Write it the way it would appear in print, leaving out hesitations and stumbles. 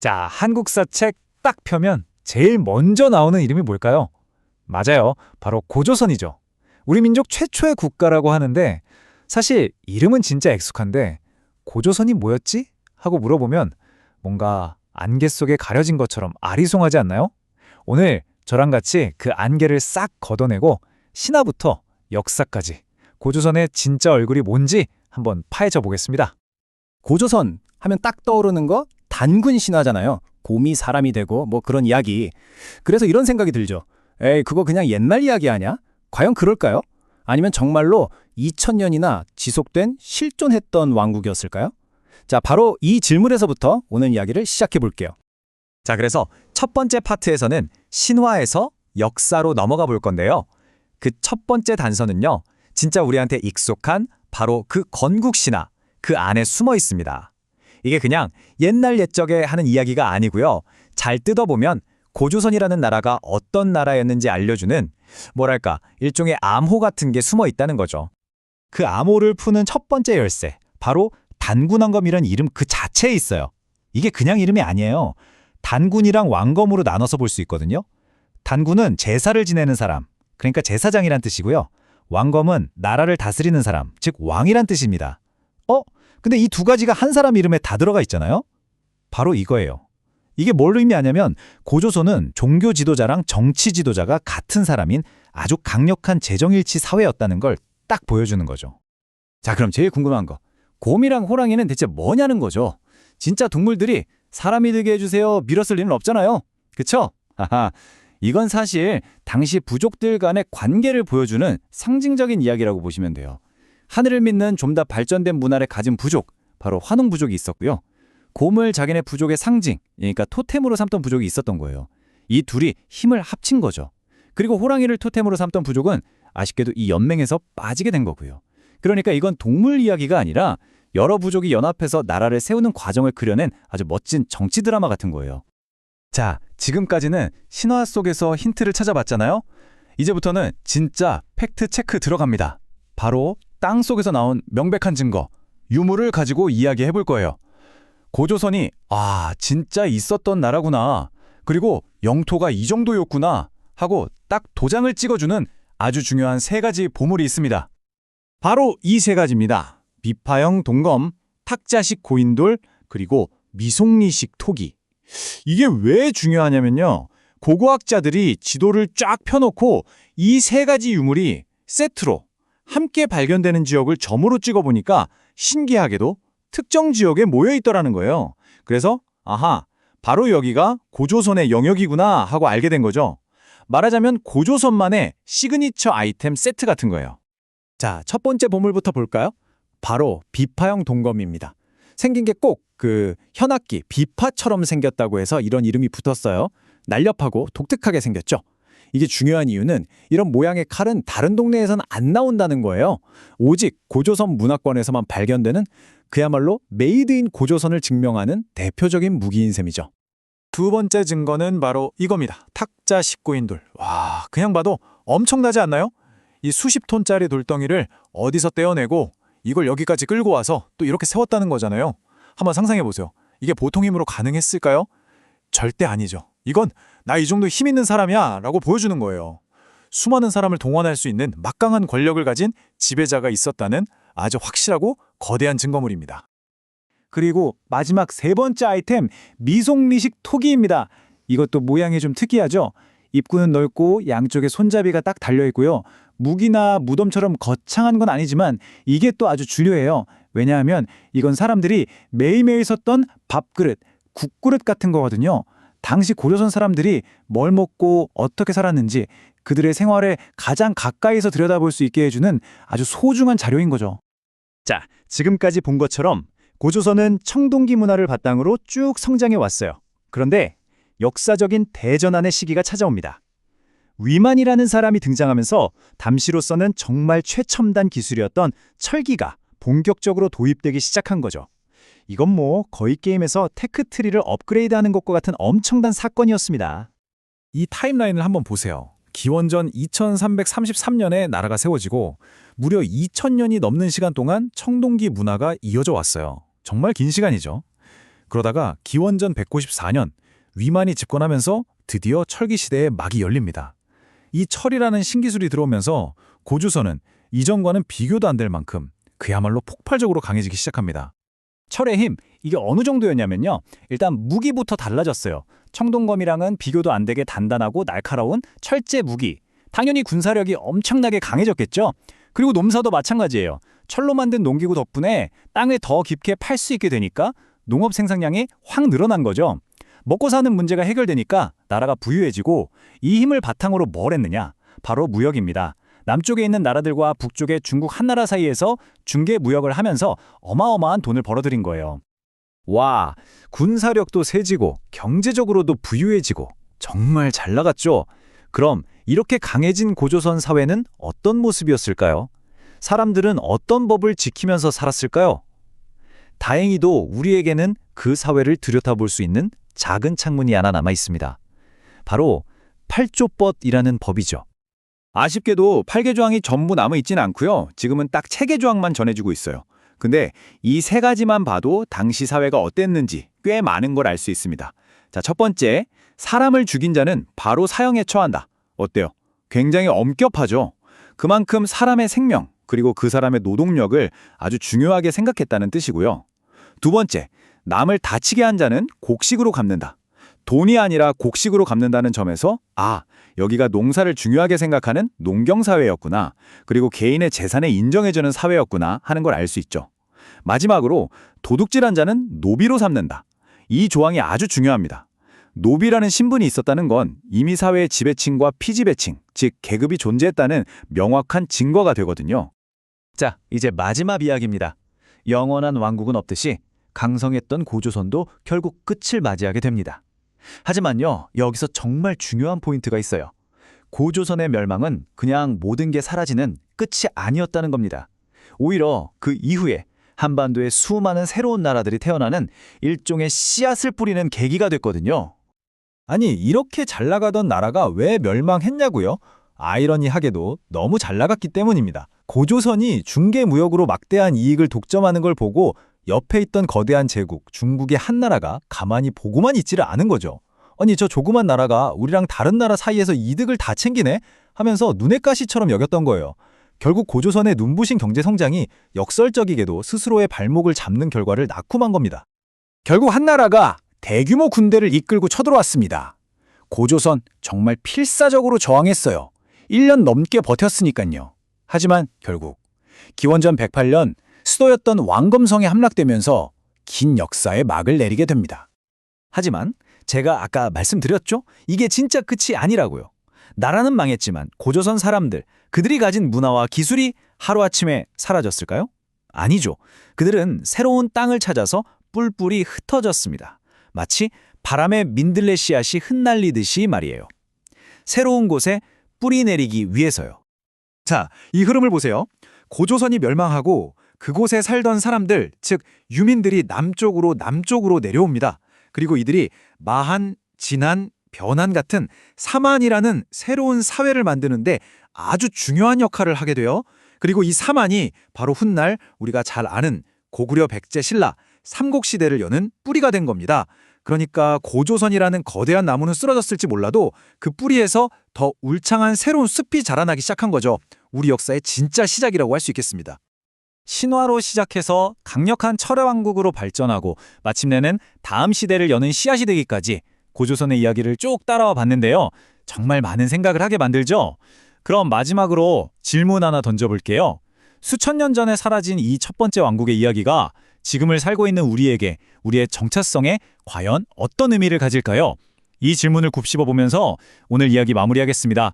자, 한국사 책 딱 펴면 제일 먼저 나오는 이름이 뭘까요? 맞아요. 바로 고조선이죠. 우리 민족 최초의 국가라고 하는데 사실 이름은 진짜 익숙한데 고조선이 뭐였지? 하고 물어보면 뭔가 안개 속에 가려진 것처럼 아리송하지 않나요? 오늘 저랑 같이 그 안개를 싹 걷어내고 신화부터 역사까지 고조선의 진짜 얼굴이 뭔지 한번 파헤쳐 보겠습니다. 고조선 하면 딱 떠오르는 거 단군 신화잖아요. 곰이 사람이 되고 뭐 그런 이야기. 그래서 이런 생각이 들죠. 에이, 그거 그냥 옛날 이야기 아니야? 과연 그럴까요? 아니면 정말로 2000년이나 지속된 실존했던 왕국이었을까요? 자, 바로 이 질문에서부터 오늘 이야기를 시작해 볼게요. 자, 그래서 첫 번째 파트에서는 신화에서 역사로 넘어가 볼 건데요. 그 첫 번째 단서는요, 진짜 우리한테 익숙한 바로 그 건국 신화, 그 안에 숨어 있습니다. 이게 그냥 옛날 옛적에 하는 이야기가 아니고요. 잘 뜯어보면 고조선이라는 나라가 어떤 나라였는지 알려주는 뭐랄까 일종의 암호 같은 게 숨어 있다는 거죠. 그 암호를 푸는 첫 번째 열쇠, 바로 단군왕검이란 이름 그 자체에 있어요. 이게 그냥 이름이 아니에요. 단군이랑 왕검으로 나눠서 볼 수 있거든요. 단군은 제사를 지내는 사람, 그러니까 제사장이란 뜻이고요. 왕검은 나라를 다스리는 사람, 즉 왕이란 뜻입니다. 근데 이 두 가지가 한 사람 이름에 다 들어가 있잖아요? 바로 이거예요. 이게 뭘 의미하냐면 고조선은 종교 지도자랑 정치 지도자가 같은 사람인 아주 강력한 재정일치 사회였다는 걸 딱 보여주는 거죠. 자, 그럼 제일 궁금한 거. 곰이랑 호랑이는 대체 뭐냐는 거죠. 진짜 동물들이 사람이 되게 해주세요 밀었을 리는 없잖아요. 그쵸? 하하. 이건 사실 당시 부족들 간의 관계를 보여주는 상징적인 이야기라고 보시면 돼요. 하늘을 믿는 좀 더 발전된 문화를 가진 부족, 바로 환웅 부족이 있었고요. 곰을 자기네 부족의 상징, 그러니까 토템으로 삼던 부족이 있었던 거예요. 이 둘이 힘을 합친 거죠. 그리고 호랑이를 토템으로 삼던 부족은 아쉽게도 이 연맹에서 빠지게 된 거고요. 그러니까 이건 동물 이야기가 아니라 여러 부족이 연합해서 나라를 세우는 과정을 그려낸 아주 멋진 정치 드라마 같은 거예요. 자, 지금까지는 신화 속에서 힌트를 찾아봤잖아요? 이제부터는 진짜 팩트 체크 들어갑니다. 바로 땅 속에서 나온 명백한 증거, 유물을 가지고 이야기해 볼 거예요. 고조선이 진짜 있었던 나라구나. 그리고 영토가 이 정도였구나 하고 딱 도장을 찍어주는 아주 중요한 세 가지 보물이 있습니다. 바로 이 세 가지입니다. 비파형 동검, 탁자식 고인돌, 그리고 미송리식 토기. 이게 왜 중요하냐면요. 고고학자들이 지도를 쫙 펴놓고 이 세 가지 유물이 세트로 함께 발견되는 지역을 점으로 찍어보니까 신기하게도 특정 지역에 모여 있더라는 거예요. 그래서 바로 여기가 고조선의 영역이구나 하고 알게 된 거죠. 말하자면 고조선만의 시그니처 아이템 세트 같은 거예요. 자, 첫 번째 보물부터 볼까요? 바로 비파형 동검입니다. 생긴 게 꼭 그 현악기, 비파처럼 생겼다고 해서 이런 이름이 붙었어요. 날렵하고 독특하게 생겼죠. 이게 중요한 이유는 이런 모양의 칼은 다른 동네에서는 안 나온다는 거예요. 오직 고조선 문화권에서만 발견되는 그야말로 메이드 인 고조선을 증명하는 대표적인 무기인 셈이죠. 두 번째 증거는 바로 이겁니다. 탁자 식고인돌. 와, 그냥 봐도 엄청나지 않나요? 이 수십 톤짜리 돌덩이를 어디서 떼어내고 이걸 여기까지 끌고 와서 또 이렇게 세웠다는 거잖아요. 한번 상상해 보세요. 이게 보통 힘으로 가능했을까요? 절대 아니죠. 이건 나 이 정도 힘 있는 사람이야 라고 보여주는 거예요. 수많은 사람을 동원할 수 있는 막강한 권력을 가진 지배자가 있었다는 아주 확실하고 거대한 증거물입니다. 그리고 마지막 세 번째 아이템, 미송리식 토기입니다. 이것도 모양이 좀 특이하죠? 입구는 넓고 양쪽에 손잡이가 딱 달려있고요. 무기나 무덤처럼 거창한 건 아니지만 이게 또 아주 중요해요. 왜냐하면 이건 사람들이 매일매일 썼던 밥그릇, 국그릇 같은 거거든요. 당시 고조선 사람들이 뭘 먹고 어떻게 살았는지 그들의 생활에 가장 가까이서 들여다볼 수 있게 해주는 아주 소중한 자료인 거죠. 자, 지금까지 본 것처럼 고조선은 청동기 문화를 바탕으로 쭉 성장해 왔어요. 그런데 역사적인 대전환의 시기가 찾아옵니다. 위만이라는 사람이 등장하면서 당시로서는 정말 최첨단 기술이었던 철기가 본격적으로 도입되기 시작한 거죠. 이건 뭐 거의 게임에서 테크트리를 업그레이드하는 것과 같은 엄청난 사건이었습니다. 이 타임라인을 한번 보세요. 기원전 2333년에 나라가 세워지고 무려 2000년이 넘는 시간 동안 청동기 문화가 이어져 왔어요. 정말 긴 시간이죠. 그러다가 기원전 194년 위만이 집권하면서 드디어 철기 시대의 막이 열립니다. 이 철이라는 신기술이 들어오면서 고조선은 이전과는 비교도 안 될 만큼 그야말로 폭발적으로 강해지기 시작합니다. 철의 힘, 이게 어느 정도였냐면요. 일단 무기부터 달라졌어요. 청동검이랑은 비교도 안 되게 단단하고 날카로운 철제 무기. 당연히 군사력이 엄청나게 강해졌겠죠. 그리고 농사도 마찬가지예요. 철로 만든 농기구 덕분에 땅을 더 깊게 팔 수 있게 되니까 농업 생산량이 확 늘어난 거죠. 먹고 사는 문제가 해결되니까 나라가 부유해지고 이 힘을 바탕으로 뭘 했느냐? 바로 무역입니다. 남쪽에 있는 나라들과 북쪽의 중국 한나라 사이에서 중개 무역을 하면서 어마어마한 돈을 벌어들인 거예요. 와, 군사력도 세지고 경제적으로도 부유해지고 정말 잘 나갔죠. 그럼 이렇게 강해진 고조선 사회는 어떤 모습이었을까요? 사람들은 어떤 법을 지키면서 살았을까요? 다행히도 우리에게는 그 사회를 들여다볼 수 있는 작은 창문이 하나 남아 있습니다. 바로 팔조법이라는 법이죠. 아쉽게도 8개 조항이 전부 남아있진 않고요. 지금은 딱 3개 조항만 전해지고 있어요. 근데 이 3가지만 봐도 당시 사회가 어땠는지 꽤 많은 걸 알 수 있습니다. 자, 첫 번째, 사람을 죽인 자는 바로 사형에 처한다. 어때요? 굉장히 엄격하죠? 그만큼 사람의 생명, 그리고 그 사람의 노동력을 아주 중요하게 생각했다는 뜻이고요. 두 번째, 남을 다치게 한 자는 곡식으로 갚는다. 돈이 아니라 곡식으로 갚는다는 점에서 여기가 농사를 중요하게 생각하는 농경사회였구나. 그리고 개인의 재산에 인정해주는 사회였구나 하는 걸 알 수 있죠. 마지막으로 도둑질한 자는 노비로 삼는다. 이 조항이 아주 중요합니다. 노비라는 신분이 있었다는 건 이미 사회의 지배층과 피지배층, 즉 계급이 존재했다는 명확한 증거가 되거든요. 자, 이제 마지막 이야기입니다. 영원한 왕국은 없듯이 강성했던 고조선도 결국 끝을 맞이하게 됩니다. 하지만요, 여기서 정말 중요한 포인트가 있어요. 고조선의 멸망은 그냥 모든 게 사라지는 끝이 아니었다는 겁니다. 오히려 그 이후에 한반도에 수많은 새로운 나라들이 태어나는 일종의 씨앗을 뿌리는 계기가 됐거든요. 아니, 이렇게 잘 나가던 나라가 왜 멸망했냐고요? 아이러니하게도 너무 잘 나갔기 때문입니다. 고조선이 중개 무역으로 막대한 이익을 독점하는 걸 보고 옆에 있던 거대한 제국, 중국의 한나라가 가만히 보고만 있지를 않은 거죠. 아니, 저 조그만 나라가 우리랑 다른 나라 사이에서 이득을 다 챙기네? 하면서 눈엣 가시처럼 여겼던 거예요. 결국 고조선의 눈부신 경제 성장이 역설적이게도 스스로의 발목을 잡는 결과를 낳고만 겁니다. 결국 한나라가 대규모 군대를 이끌고 쳐들어왔습니다. 고조선 정말 필사적으로 저항했어요. 1년 넘게 버텼으니까요. 하지만 결국 기원전 108년 수도였던 왕검성에 함락되면서 긴 역사의 막을 내리게 됩니다. 하지만 제가 아까 말씀드렸죠? 이게 진짜 끝이 아니라고요. 나라는 망했지만 고조선 사람들, 그들이 가진 문화와 기술이 하루아침에 사라졌을까요? 아니죠. 그들은 새로운 땅을 찾아서 뿔뿔이 흩어졌습니다. 마치 바람에 민들레 씨앗이 흩날리듯이 말이에요. 새로운 곳에 뿌리 내리기 위해서요. 자, 이 흐름을 보세요. 고조선이 멸망하고 그곳에 살던 사람들, 즉 유민들이 남쪽으로 내려옵니다. 그리고 이들이 마한, 진한, 변한 같은 사만이라는 새로운 사회를 만드는데 아주 중요한 역할을 하게 돼요. 그리고 이 사만이 바로 훗날 우리가 잘 아는 고구려 백제 신라 삼국시대를 여는 뿌리가 된 겁니다. 그러니까 고조선이라는 거대한 나무는 쓰러졌을지 몰라도 그 뿌리에서 더 울창한 새로운 숲이 자라나기 시작한 거죠. 우리 역사의 진짜 시작이라고 할 수 있겠습니다. 신화로 시작해서 강력한 철의 왕국으로 발전하고 마침내는 다음 시대를 여는 씨앗이 되기까지 고조선의 이야기를 쭉 따라와 봤는데요. 정말 많은 생각을 하게 만들죠. 그럼 마지막으로 질문 하나 던져볼게요. 수천 년 전에 사라진 이 첫 번째 왕국의 이야기가 지금을 살고 있는 우리에게, 우리의 정체성에 과연 어떤 의미를 가질까요? 이 질문을 곱씹어 보면서 오늘 이야기 마무리하겠습니다.